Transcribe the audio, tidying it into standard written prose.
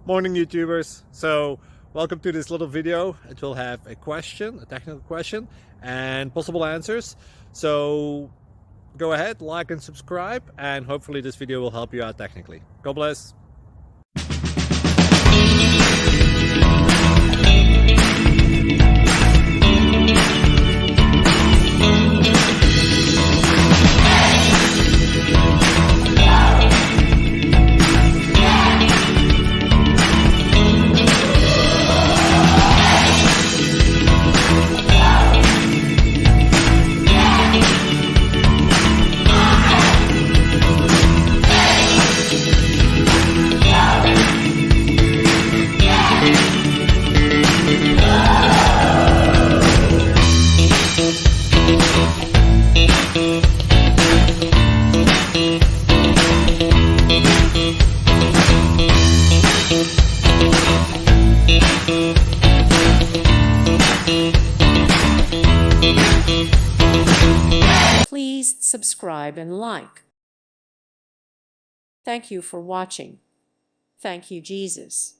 Morning YouTubers. So welcome to this little video. It will have a question, a technical question, and possible answers. So go ahead, like and subscribe, and hopefully this video will help you out technically. God bless. Please subscribe and like. Thank you for watching. Thank you, Jesus.